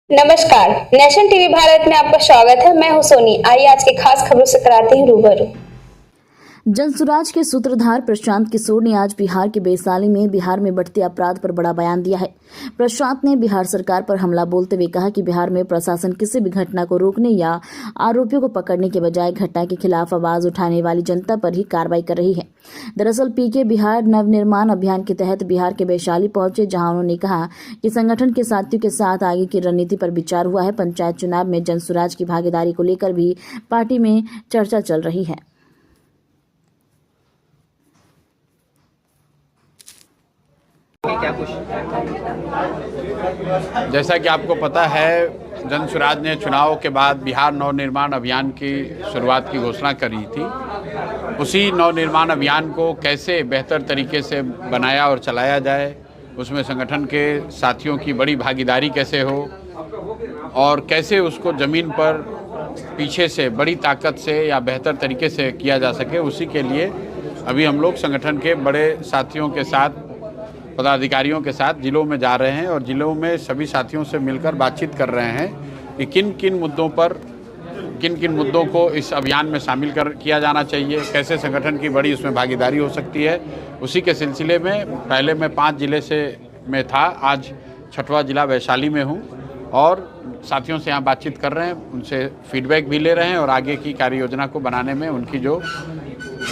नमस्कार, nation TV Bharat में आपका स्वागत है। मैं हूं सोनी। आइए आज के खास खबरों से कराते हैं रूबरू। जनसुराज के सूत्रधार प्रशांत किशोर ने आज बिहार के वैशाली में बिहार में बढ़ते अपराध पर बड़ा बयान दिया है। प्रशांत ने बिहार सरकार पर हमला बोलते हुए कहा कि बिहार में प्रशासन किसी भी घटना को रोकने या आरोपियों को पकड़ने के बजाय घटना के खिलाफ आवाज उठाने वाली जनता पर ही कार्रवाई कर रही है। दरअसल पीके बिहार नवनिर्माण अभियान के तहत बिहार के वैशाली पहुंचे, जहां उन्होंने कहा कि संगठन के साथियों के साथ आगे की रणनीति पर विचार हुआ है। पंचायत चुनाव में जनसुराज की भागीदारी को लेकर भी पार्टी में चर्चा चल रही है। क्या कुछ जैसा कि आपको पता है, जनसुराज ने चुनाव के बाद बिहार नवनिर्माण अभियान की शुरुआत की घोषणा करी थी। उसी नवनिर्माण अभियान को कैसे बेहतर तरीके से बनाया और चलाया जाए, उसमें संगठन के साथियों की बड़ी भागीदारी कैसे हो और कैसे उसको ज़मीन पर पीछे से बड़ी ताकत से या बेहतर तरीके से किया जा सके, उसी के लिए अभी हम लोग संगठन के बड़े साथियों के साथ, पदाधिकारियों के साथ जिलों में जा रहे हैं और जिलों में सभी साथियों से मिलकर बातचीत कर रहे हैं कि किन किन मुद्दों को इस अभियान में शामिल किया जाना चाहिए, कैसे संगठन की बड़ी उसमें भागीदारी हो सकती है। उसी के सिलसिले में पहले मैं 5 जिले में था, आज 6वां जिला वैशाली में हूँ और साथियों से यहाँ बातचीत कर रहे हैं, उनसे फीडबैक भी ले रहे हैं और आगे की कार्य योजना को बनाने में उनकी जो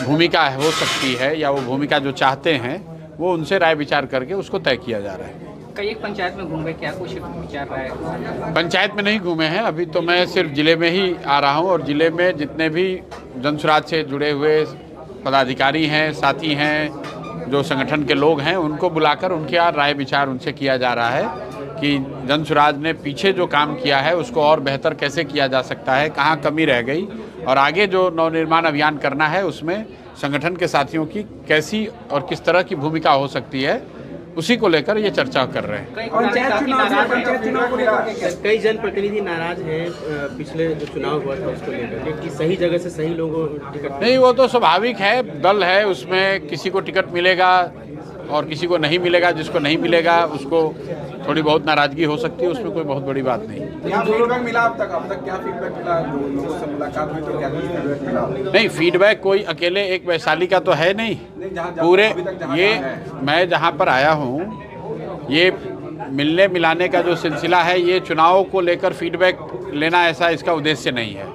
भूमिका हो सकती है या वो भूमिका जो चाहते हैं वो उनसे राय विचार करके उसको तय किया जा रहा है। कई एक पंचायत में घूम गए, क्या कुछ विचार रहा है? पंचायत में नहीं घूमे हैं, अभी तो मैं सिर्फ जिले में ही आ रहा हूं और जिले में जितने भी जनसुराज से जुड़े हुए पदाधिकारी हैं, साथी हैं, जो संगठन के लोग हैं, उनको बुलाकर उनके यहाँ राय विचार उनसे किया जा रहा है कि जनसुराज ने पीछे जो काम किया है उसको और बेहतर कैसे किया जा सकता है, कहाँ कमी रह गई और आगे जो नवनिर्माण अभियान करना है उसमें संगठन के साथियों की कैसी और किस तरह की भूमिका हो सकती है, उसी को लेकर ये चर्चा कर रहे हैं। कई जनप्रतिनिधि नाराज हैं पिछले जो चुनाव हुआ था उसको लेकर कि सही जगह से सही लोगों को टिकट नहीं, वो तो स्वाभाविक है, दल है, उसमें किसी को टिकट मिलेगा और किसी को नहीं मिलेगा। जिसको नहीं मिलेगा उसको थोड़ी बहुत नाराजगी हो सकती है, उसमें कोई बहुत बड़ी बात नहीं। फीडबैक मिला अब तक क्या फीडबैक मिला? लोगों से मुलाकात हुई तो क्या फीडबैक मिला? नहीं, फीडबैक कोई अकेले एक वैशाली का तो है नहीं, पूरे ये मैं जहाँ पर आया हूँ, ये मिलने मिलाने का जो सिलसिला है, ये चुनाव को लेकर फीडबैक लेना ऐसा इसका उद्देश्य नहीं है।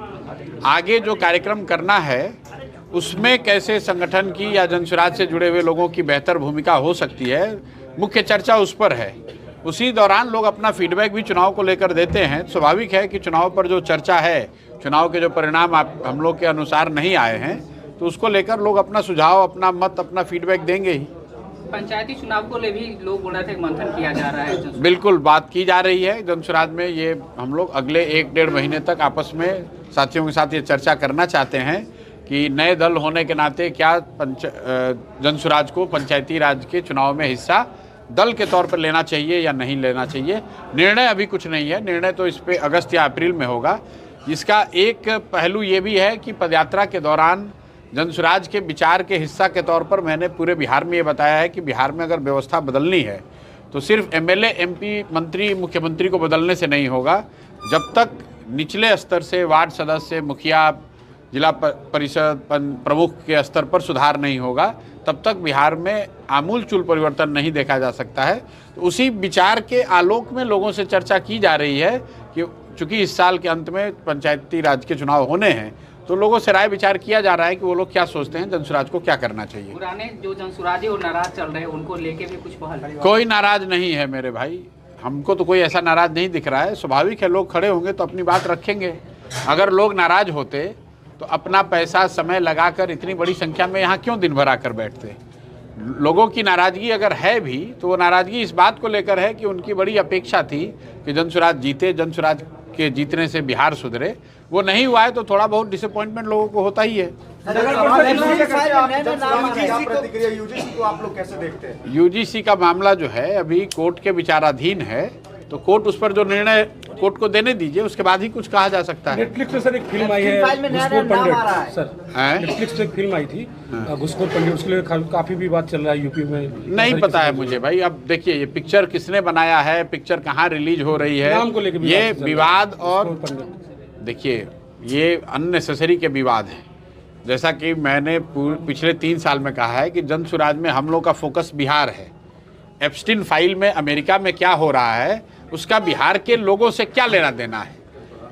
आगे जो कार्यक्रम करना है उसमें कैसे संगठन की या जनसुराज से जुड़े हुए लोगों की बेहतर भूमिका हो सकती है, मुख्य चर्चा उस पर है। उसी दौरान लोग अपना फीडबैक भी चुनाव को लेकर देते हैं। स्वाभाविक है कि चुनाव पर जो चर्चा है, चुनाव के जो परिणाम हम लोग के अनुसार नहीं आए हैं, तो उसको लेकर लोग अपना सुझाव, अपना मत, अपना फीडबैक देंगे ही। पंचायती चुनाव को ले भी लोग बोल रहे थे मंथन किया जा रहा है। बिल्कुल बात की जा रही है जनसुराज में। ये हम लोग अगले 1-1.5 महीने तक आपस में साथियों के साथ ये चर्चा करना चाहते हैं कि नए दल होने के नाते क्या जनसुराज को पंचायती राज के चुनाव में हिस्सा दल के तौर पर लेना चाहिए या नहीं लेना चाहिए। निर्णय अभी कुछ नहीं है, निर्णय तो इस पे अगस्त या अप्रैल में होगा। इसका एक पहलू ये भी है कि पदयात्रा के दौरान जनसुराज के विचार के हिस्सा के तौर पर मैंने पूरे बिहार में ये बताया है कि बिहार में अगर व्यवस्था बदलनी है तो सिर्फ एमएलए, एमपी, मंत्री, मुख्यमंत्री को बदलने से नहीं होगा। जब तक निचले स्तर से वार्ड सदस्य, मुखिया, जिला परिषद प्रमुख के स्तर पर सुधार नहीं होगा, तब तक बिहार में आमूलचूल परिवर्तन नहीं देखा जा सकता है। तो उसी विचार के आलोक में लोगों से चर्चा की जा रही है कि चूंकि इस साल के अंत में पंचायती राज के चुनाव होने हैं, तो लोगों से राय विचार किया जा रहा है कि वो लोग क्या सोचते हैं, जनसुराज को क्या करना चाहिए। पुराने जो जनसुराजी और नाराज चल रहे हैं उनको लेके भी कुछ पहल? कोई नाराज नहीं है मेरे भाई, हमको तो कोई ऐसा नाराज नहीं दिख रहा है। स्वाभाविक है, लोग खड़े होंगे तो अपनी बात रखेंगे। अगर लोग नाराज होते तो अपना पैसा, समय लगाकर इतनी बड़ी संख्या में यहाँ क्यों दिन भर आकर बैठते? लोगों की नाराज़गी अगर है भी तो वो नाराज़गी इस बात को लेकर है कि उनकी बड़ी अपेक्षा थी कि जनसुराज जीते, जनसुराज के जीतने से बिहार सुधरे। वो नहीं हुआ है तो थोड़ा बहुत डिसअपॉइंटमेंट लोगों को होता ही है। यूजीसी का मामला जो है अभी कोर्ट के विचाराधीन है, तो कोर्ट उस पर जो निर्णय कोर्ट को देने दीजिए, उसके बाद ही कुछ कहा जा सकता है। नेटफ्लिक्स पे सर एक फिल्म आई है घुसखोर पंडित सर, नेटफ्लिक्स पे एक फिल्म आई थी घुसखोर पंडित, उसके लिए काफी विवाद चल रहा है यूपी में। नहीं पता है मुझे भाई। अब देखिए ये पिक्चर किसने बनाया है, पिक्चर कहाँ रिलीज हो रही है, नाम को लेके ये विवाद और पंडित। देखिए ये अननेसेसरी के विवाद हैं। जैसा कि मैंने पिछले 3 साल में कहा है कि जनसुराज में हम लोग का फोकस बिहार है। एप्स्टीन फाइल में अमेरिका में क्या हो रहा है उसका बिहार के लोगों से क्या लेना देना है।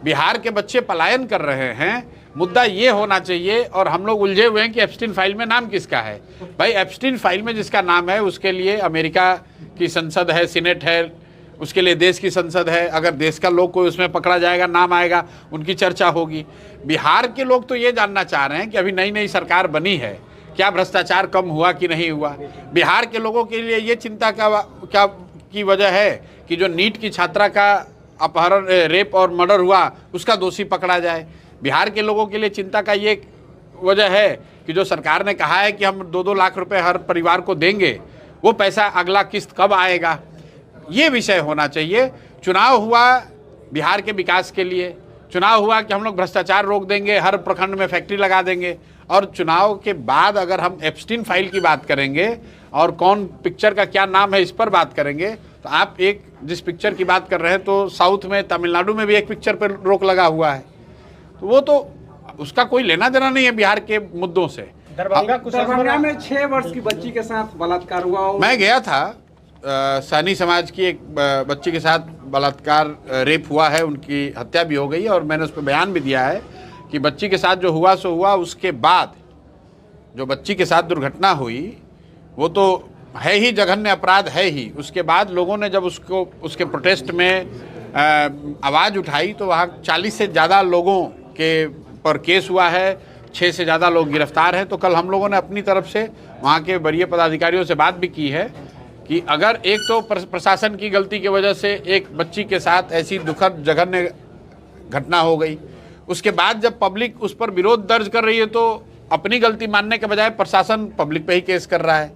बिहार के बच्चे पलायन कर रहे हैं, मुद्दा ये होना चाहिए, और हम लोग उलझे हुए हैं कि एप्स्टीन फाइल में नाम किसका है। भाई एप्स्टीन फाइल में जिसका नाम है उसके लिए अमेरिका की संसद है, सीनेट है, उसके लिए देश की संसद है। अगर देश का लोग कोई उसमें पकड़ा जाएगा, नाम आएगा, उनकी चर्चा होगी। बिहार के लोग तो ये जानना चाह रहे हैं कि अभी नई नई सरकार बनी है, क्या भ्रष्टाचार कम हुआ कि नहीं हुआ। बिहार के लोगों के लिए ये चिंता क्या की वजह है कि जो नीट की छात्रा का अपहरण, रेप और मर्डर हुआ उसका दोषी पकड़ा जाए। बिहार के लोगों के लिए चिंता का ये वजह है कि जो सरकार ने कहा है कि हम 2-2 लाख रुपए हर परिवार को देंगे, वो पैसा अगला किस्त कब आएगा, ये विषय होना चाहिए। चुनाव हुआ बिहार के विकास के लिए, चुनाव हुआ कि हम लोग भ्रष्टाचार रोक देंगे, हर प्रखंड में फैक्ट्री लगा देंगे, और चुनाव के बाद अगर हम एप्स्टीन फाइल की बात करेंगे और कौन पिक्चर का क्या नाम है इस पर बात करेंगे, तो आप एक जिस पिक्चर की बात कर रहे हैं तो साउथ में तमिलनाडु में भी एक पिक्चर पर रोक लगा हुआ है, तो वो तो उसका कोई लेना देना नहीं है बिहार के मुद्दों से। दरभंगा में 6 वर्ष की बच्ची के साथ बलात्कार हुआ। मैं गया था, सैनी समाज की एक बच्ची के साथ बलात्कार रेप हुआ है, उनकी हत्या भी हो गई है, और मैंने उस पर बयान भी दिया है कि बच्ची के साथ जो हुआ सो हुआ। उसके बाद जो बच्ची के साथ दुर्घटना हुई वो तो है ही जघन्य अपराध है ही। उसके बाद लोगों ने जब उसके प्रोटेस्ट में आवाज़ उठाई तो वहाँ 40 से ज़्यादा लोगों के पर केस हुआ है, 6 से ज़्यादा लोग गिरफ्तार हैं। तो कल हम लोगों ने अपनी तरफ से वहाँ के वरीय पदाधिकारियों से बात भी की है कि अगर एक तो प्रशासन की गलती की वजह से एक बच्ची के साथ ऐसी दुखद जघन्य घटना हो गई, उसके बाद जब पब्लिक उस पर विरोध दर्ज कर रही है तो अपनी गलती मानने के बजाय प्रशासन पब्लिक पे ही केस कर रहा है।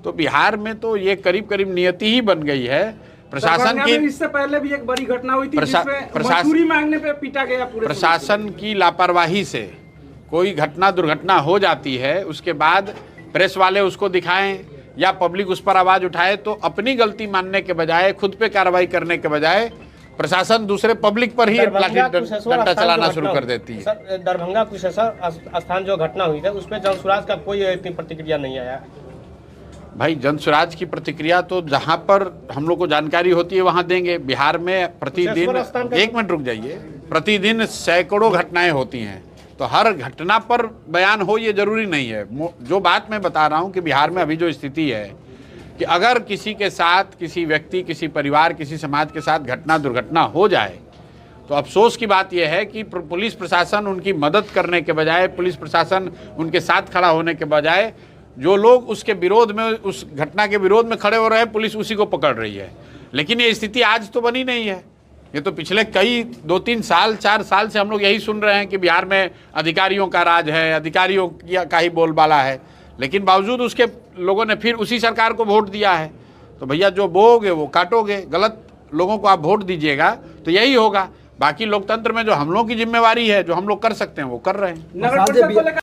तो बिहार में तो ये करीब करीब नियति ही बन गई है प्रशासन की। इससे पहले भी एक बड़ी घटना हुई थी जिसमें मजदूरी मांगने पे पीटा गया पूरे। प्रशासन की लापरवाही से कोई घटना दुर्घटना हो जाती है, उसके बाद प्रेस वाले उसको दिखाएं या पब्लिक उस पर आवाज़ उठाए, तो अपनी गलती मानने के बजाय, खुद पे कार्रवाई करने के बजाय प्रशासन दूसरे पब्लिक पर ही लाठी डंडा चलाना शुरू कर देती है। सर दरभंगा कुशेश्वर स्थान जो घटना हुई थी उस पर जनसुराज का कोई इतनी प्रतिक्रिया नहीं आया। भाई जनसुराज की प्रतिक्रिया तो जहां पर हम लोग को जानकारी होती है वहां देंगे। बिहार में प्रतिदिन, एक मिनट रुक जाइए, प्रतिदिन सैकड़ों घटनाएं होती हैं, तो हर घटना पर बयान हो ये जरूरी नहीं है। जो बात मैं बता रहा हूं कि बिहार में अभी जो स्थिति है कि अगर किसी के साथ, किसी व्यक्ति, किसी परिवार, किसी समाज के साथ घटना दुर्घटना हो जाए तो अफसोस की बात यह है कि पुलिस प्रशासन उनकी मदद करने के बजाय, पुलिस प्रशासन उनके साथ खड़ा होने के बजाय, जो लोग उसके विरोध में, उस घटना के विरोध में खड़े हो रहे हैं, पुलिस उसी को पकड़ रही है। लेकिन ये स्थिति आज तो बनी नहीं है, ये तो पिछले कई 2-3 साल 4 साल से हम लोग यही सुन रहे हैं कि बिहार में अधिकारियों का राज है, अधिकारियों का ही बोलबाला है। लेकिन बावजूद उसके लोगों ने फिर उसी सरकार को वोट दिया है। तो भैया जो बोओगे वो काटोगे। गलत लोगों को आप वोट दीजिएगा तो यही होगा। बाकी लोकतंत्र में जो हम लोग की जिम्मेवारी है, जो हम लोग कर सकते हैं वो कर रहे हैं।